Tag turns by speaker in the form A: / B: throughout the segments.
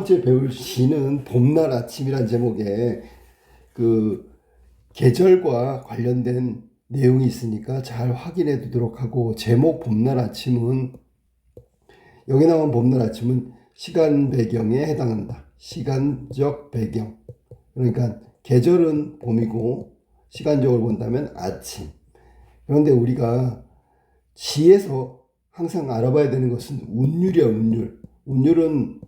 A: 번째 배울 시는 봄날 아침이란 제목의 그 계절과 관련된 내용이 있으니까 잘 확인해 두도록 하고, 제목 봄날 아침은, 여기 나온 봄날 아침은 시간 배경에 해당한다. 시간적 배경. 그러니까 계절은 봄이고 시간적으로 본다면 아침. 그런데 우리가 시에서 항상 알아봐야 되는 것은 운율이야, 운율. 운율은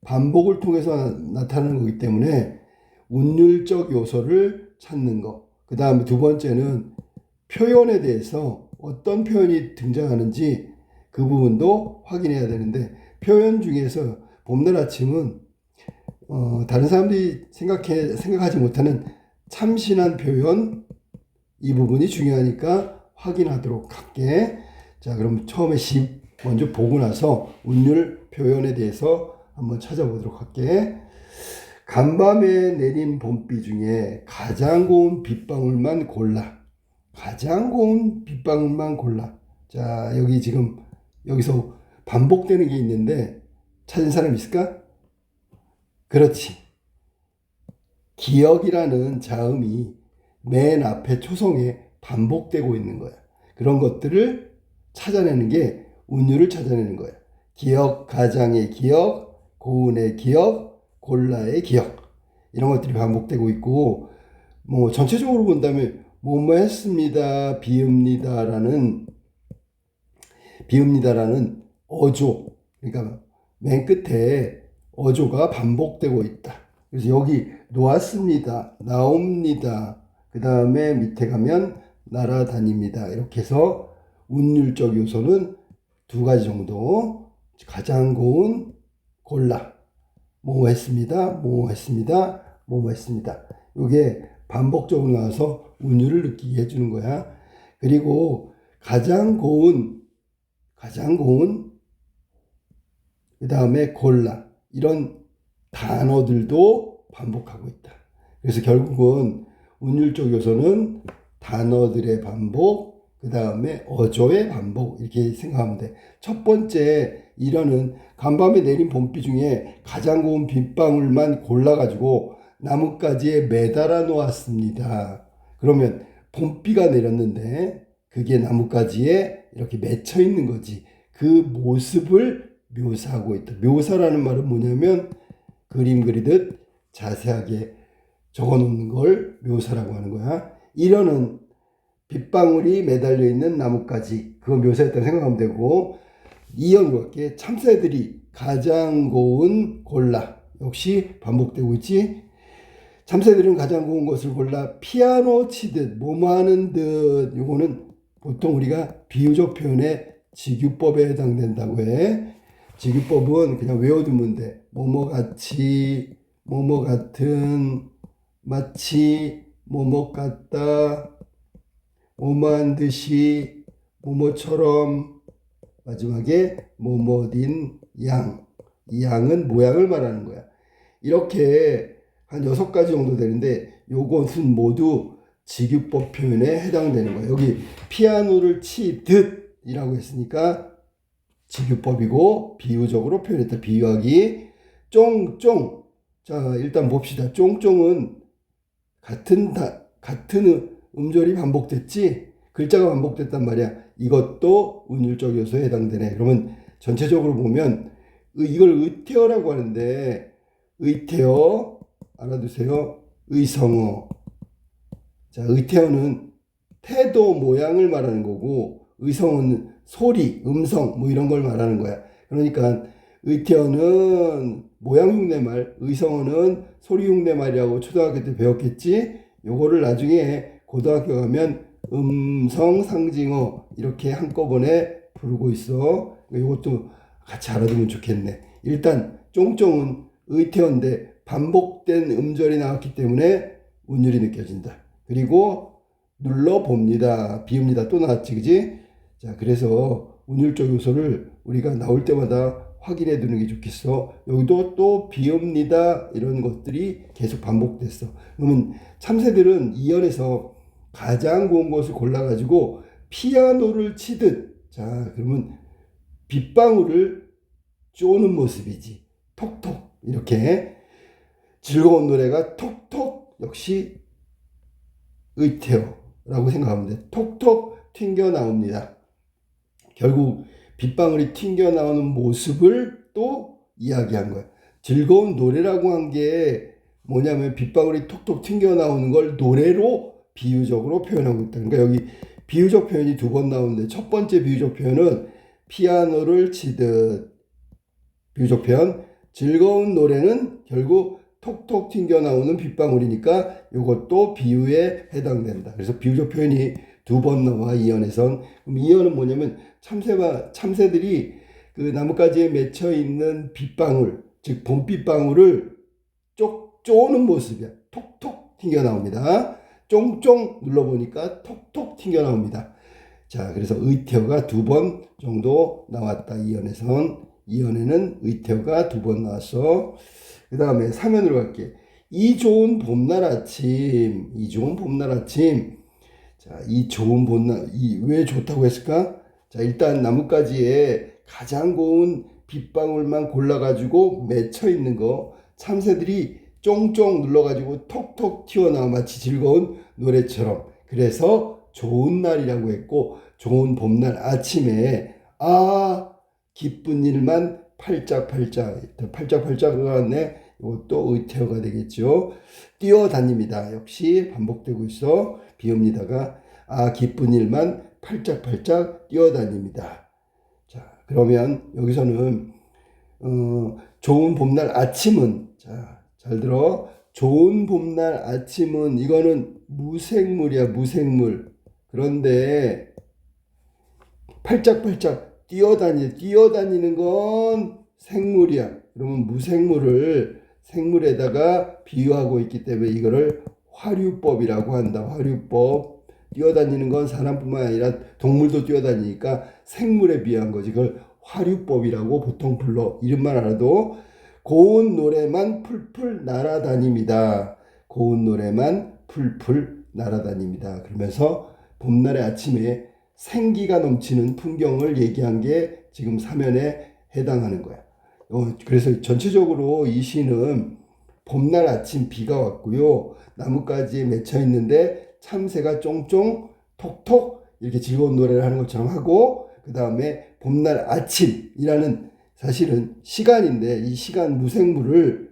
A: 반복을 통해서 나타나는 거기 때문에 운율적 요소를 찾는 거. 그 다음에 두 번째는 표현에 대해서 어떤 표현이 등장하는지 그 부분도 확인해야 되는데, 표현 중에서 봄날 아침은 다른 사람들이 생각하지 못하는 참신한 표현, 이 부분이 중요하니까 확인하도록 할게. 자, 그럼 처음에 시 먼저 보고 나서 운율 표현에 대해서 한번 찾아보도록 할게. 간밤에 내린 봄비 중에 가장 고운 빗방울만 골라. 가장 고운 빗방울만 골라. 자, 여기 지금 여기서 반복되는 게 있는데 찾은 사람 있을까? 그렇지. 기억이라는 자음이 맨 앞에 초성에 반복되고 있는 거야. 그런 것들을 찾아내는 게 운율을 찾아내는 거야. 기억, 가장의 기억, 고운의 기억, 골라의 기억, 이런 것들이 반복되고 있고, 뭐 전체적으로 본다면 뭐뭐 했습니다, 비읍니다라는 어조, 그러니까 맨 끝에 어조가 반복되고 있다. 그래서 여기 놓았습니다, 나옵니다, 그 다음에 밑에 가면 날아다닙니다, 이렇게 해서 운율적 요소는 두 가지 정도. 가장 고운, 골라, 뭐뭐 했습니다, 뭐뭐 했습니다, 뭐뭐 했습니다. 이게 반복적으로 나와서 운율을 느끼게 해주는 거야. 그리고 가장 고운, 그 다음에 골라, 이런 단어들도 반복하고 있다. 그래서 결국은 운율적 요소는 단어들의 반복, 그 다음에 어조의 반복, 이렇게 생각하면 돼. 첫 번째 1어는 간밤에 내린 봄비 중에 가장 고운 빗방울만 골라가지고 나뭇가지에 매달아 놓았습니다. 그러면 봄비가 내렸는데 그게 나뭇가지에 이렇게 맺혀 있는 거지. 그 모습을 묘사하고 있다. 묘사라는 말은 뭐냐면 그림 그리듯 자세하게 적어 놓는 걸 묘사라고 하는 거야. 1어는 빗방울이 매달려 있는 나뭇가지, 그거 묘사했다고 생각하면 되고, 2어로 갈게. 참새들이 가장 고운 골라, 역시 반복되고 있지. 참새들은 가장 고운 것을 골라 피아노 치듯 뭐뭐 하는 듯. 요거는 보통 우리가 비유적 표현의 직유법에 해당된다고 해. 직유법은 그냥 외워두면 돼. 뭐뭐 같이, 뭐뭐 같은, 마치, 뭐뭐 같다, 뭐뭐한 듯이, 뭐뭐처럼, 마지막에 뭐뭐딘 양. 이 양은 모양을 말하는 거야. 이렇게 한 6가지 정도 되는데 요것은 모두 직유법 표현에 해당되는 거야. 여기 피아노를 치듯 이라고 했으니까 직유법이고, 비유적으로 표현했다. 비유하기. 쫑쫑. 자, 일단 봅시다. 쫑쫑은 같은 음절이 반복됐지, 글자가 반복됐단 말이야. 이것도 운율적 요소에 해당되네. 그러면 전체적으로 보면 이걸 의태어라고 하는데, 의태어 알아두세요. 의성어. 자, 의태어는 태도, 모양을 말하는 거고, 의성어는 소리, 음성, 뭐 이런 걸 말하는 거야. 그러니까 의태어는 모양 흉내말, 의성어는 소리 흉내말이라고 초등학교 때 배웠겠지. 요거를 나중에 고등학교 가면 음성 상징어 이렇게 한꺼번에 부르고 있어. 요것도 같이 알아두면 좋겠네. 일단 쫑쫑은 의태어인데 반복된 음절이 나왔기 때문에 운율이 느껴진다. 그리고 눌러봅니다, 비읍니다, 또 나왔지, 그지? 자, 그래서 운율적 요소를 우리가 나올 때마다 확인해 두는 게 좋겠어. 여기도 또 비읍니다, 이런 것들이 계속 반복됐어. 그러면 참새들은 2연에서 가장 고운 것을 골라가지고 피아노를 치듯, 자, 그러면 빗방울을 쪼는 모습이지. 톡톡. 이렇게 즐거운 노래가 톡톡 역시 의태어라고 생각하면 돼. 톡톡 튕겨 나옵니다. 결국 빗방울이 튕겨 나오는 모습을 또 이야기한 거야. 즐거운 노래라고 한 게 뭐냐면 빗방울이 톡톡 튕겨 나오는 걸 노래로 비유적으로 표현하고 있다. 그러니까 여기 비유적 표현이 두 번 나오는데 첫 번째 비유적 표현은 피아노를 치듯 비유적 표현, 즐거운 노래는 결국 톡톡 튕겨 나오는 빗방울이니까 이것도 비유에 해당된다. 그래서 비유적 표현이 두 번 나와 이연에선. 그럼 이연은 뭐냐면 참새들이 그 나뭇가지에 맺혀 있는 빗방울, 즉 봄빗방울을 쪽 쪼는 모습이야. 톡톡 튕겨 나옵니다. 쫑쫑 눌러보니까 톡톡 튕겨 나옵니다. 자, 그래서 의태어가 두 번 정도 나왔다. 이연에선. 이연에는 의태어가 두 번 나왔어. 그 다음에 3연으로 갈게. 이 좋은 봄날 아침. 이 좋은 봄날 아침. 자, 이 좋은 봄날, 왜 좋다고 했을까? 자, 일단 나뭇가지에 가장 고운 빗방울만 골라가지고 맺혀 있는 거 참새들이 쫑쫑 눌러가지고 톡톡 튀어나와 마치 즐거운 노래처럼. 그래서 좋은 날이라고 했고, 좋은 봄날 아침에 기쁜 일만 팔짝팔짝 나왔네. 이것도 의태어가 되겠죠. 뛰어다닙니다. 역시 반복되고 있어. 비읍니다가 기쁜 일만 팔짝팔짝 뛰어다닙니다. 자, 그러면 여기서는 좋은 봄날 아침은, 자, 잘 들어. 좋은 봄날 아침은 이거는 무생물이야, 무생물. 그런데 팔짝팔짝 뛰어다니는 건 생물이야. 그러면 무생물을 생물에다가 비유하고 있기 때문에 이거를 화류법이라고 한다. 화류법. 뛰어다니는 건 사람뿐만 아니라 동물도 뛰어다니니까 생물에 비유한 거지. 그걸 화류법이라고 보통 불러. 이름만 알아도. 고운 노래만 풀풀 날아다닙니다. 고운 노래만 풀풀 날아다닙니다. 그러면서 봄날의 아침에 생기가 넘치는 풍경을 얘기한 게 지금 사면에 해당하는 거야. 그래서 전체적으로 이 시는 봄날 아침 비가 왔고요. 나뭇가지에 맺혀 있는데 참새가 쫑쫑 톡톡 이렇게 즐거운 노래를 하는 것처럼 하고, 그 다음에 봄날 아침이라는 사실은 시간인데 이 시간 무생물을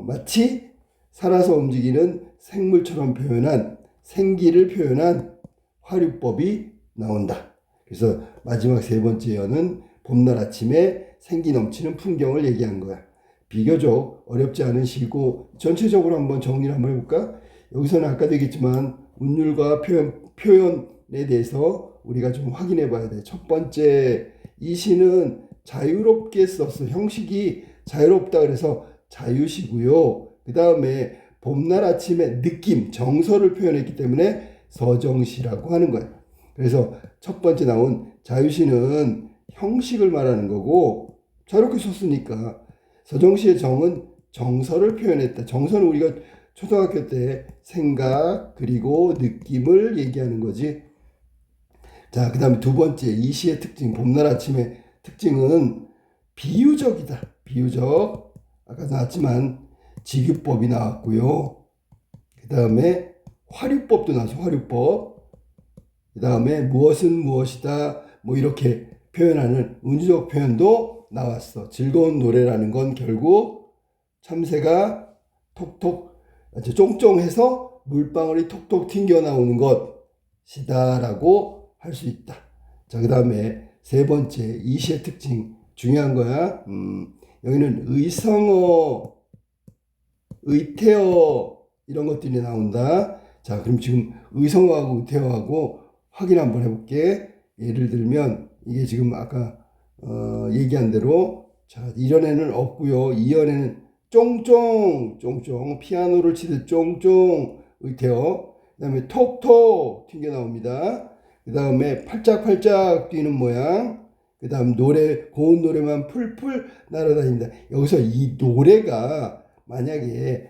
A: 마치 살아서 움직이는 생물처럼 표현한, 생기를 표현한 화류법이 나온다. 그래서 마지막 세 번째 연은 봄날 아침에 생기 넘치는 풍경을 얘기한 거야. 비교적 어렵지 않은 시고, 전체적으로 한번 정리를 한번 해볼까? 여기서는 아까도 얘기했지만 운율과 표현에 대해서 우리가 좀 확인해 봐야 돼. 첫 번째, 이 시는 자유롭게 썼어. 형식이 자유롭다 그래서 자유시고요. 그 다음에 봄날 아침의 느낌, 정서를 표현했기 때문에 서정시라고 하는 거야. 그래서 첫 번째 나온 자유시는 형식을 말하는 거고, 자유롭게 썼으니까 서정시의 정은 정서를 표현했다. 정서는 우리가 초등학교 때 생각 그리고 느낌을 얘기하는 거지. 자, 그 다음에 두 번째, 이 시의 특징, 봄날 아침의 특징은 비유적이다. 비유적. 아까 나왔지만 직유법이 나왔고요. 그 다음에 화류법도 나왔어. 화류법. 그 다음에 무엇은 무엇이다. 뭐 이렇게 표현하는 운주적 표현도 나왔어. 즐거운 노래라는 건 결국 참새가 톡톡 쫑쫑해서 물방울이 톡톡 튕겨 나오는 것이다라고 할 수 있다. 자, 그 다음에 세 번째, 이 시의 특징 중요한 거야. 여기는 의성어, 의태어 이런 것들이 나온다. 자, 그럼 지금 의성어하고 의태어하고 확인 한번 해볼게. 예를 들면 이게 지금 아까 얘기한 대로, 자, 1연에는 없고요. 2연에는 쫑쫑 피아노를 치듯 쫑쫑 의태어. 그 다음에 톡톡 튕겨 나옵니다. 그 다음에 팔짝팔짝 뛰는 모양. 그 다음 고운 노래만 풀풀 날아다닙니다. 여기서 이 노래가 만약에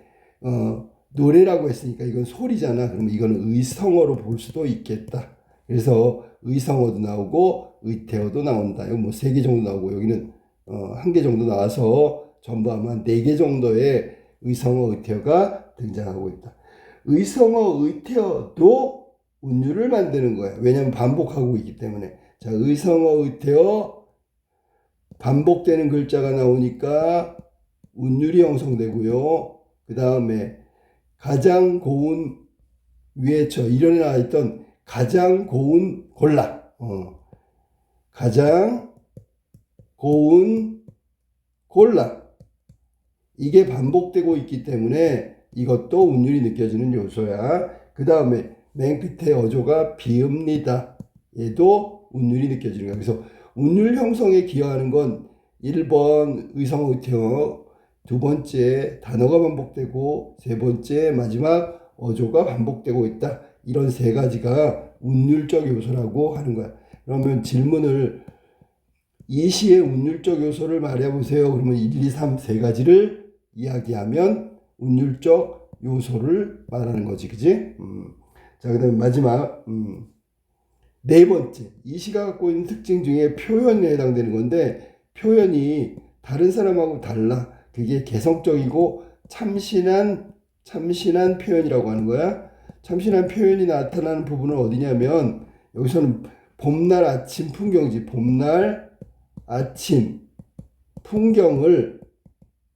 A: 노래라고 했으니까 이건 소리잖아. 그러면 이거는 의성어로 볼 수도 있겠다. 그래서 의성어도 나오고 의태어도 나온다. 이거 뭐 3개 정도 나오고 여기는 1개 정도 나와서 전부 아마 4개 정도의 의성어 의태어가 등장하고 있다. 의성어 의태어도 운율을 만드는 거야. 왜냐하면 반복하고 있기 때문에. 자, 의성어 의태어 반복되는 글자가 나오니까 운율이 형성되고요. 그 다음에 가장 고운 위에처 이전에 나와 있던 가장 고운 골라. 가장 고운 골라. 이게 반복되고 있기 때문에 이것도 운율이 느껴지는 요소야. 그 다음에 맨 끝에 어조가 비읍니다. 얘도 운율이 느껴지는 거야. 그래서 운율 형성에 기여하는 건 1번 의성어 의태어, 두 번째 단어가 반복되고, 세 번째 마지막 어조가 반복되고 있다. 이런 3가지가 운율적 요소라고 하는 거야. 그러면 질문을 이 시의 운율적 요소를 말해보세요. 그러면 1, 2, 3, 3가지를 이야기하면 운율적 요소를 말하는 거지. 그지? 자, 그 다음에 마지막 4번째, 이 시가 갖고 있는 특징 중에 표현에 해당되는 건데, 표현이 다른 사람하고 달라. 그게 개성적이고 참신한 표현이라고 하는 거야. 참신한 표현이 나타나는 부분은 어디냐면, 여기서는 봄날 아침 풍경지, 봄날 아침 풍경을,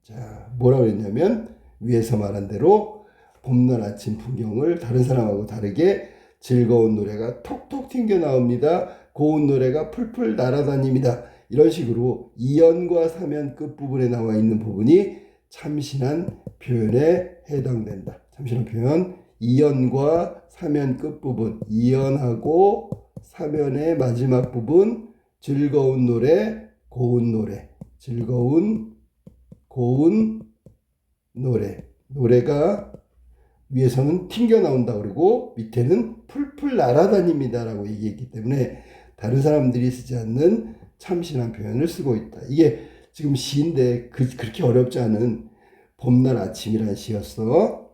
A: 자, 뭐라고 그랬냐면, 위에서 말한 대로 봄날 아침 풍경을 다른 사람하고 다르게 즐거운 노래가 톡톡 튕겨 나옵니다. 고운 노래가 풀풀 날아다닙니다. 이런 식으로 이연과 사면 끝부분에 나와 있는 부분이 참신한 표현에 해당된다. 참신한 표현, 이연과 사면 끝부분, 이연하고 사면의 마지막 부분, 즐거운 노래, 고운 노래, 즐거운, 고운 노래. 노래가 위에서는 튕겨 나온다 그러고 밑에는 풀풀 날아다닙니다 라고 얘기했기 때문에 다른 사람들이 쓰지 않는 참신한 표현을 쓰고 있다. 이게 지금 시인데 그렇게 어렵지 않은 봄날 아침이라는 시였어.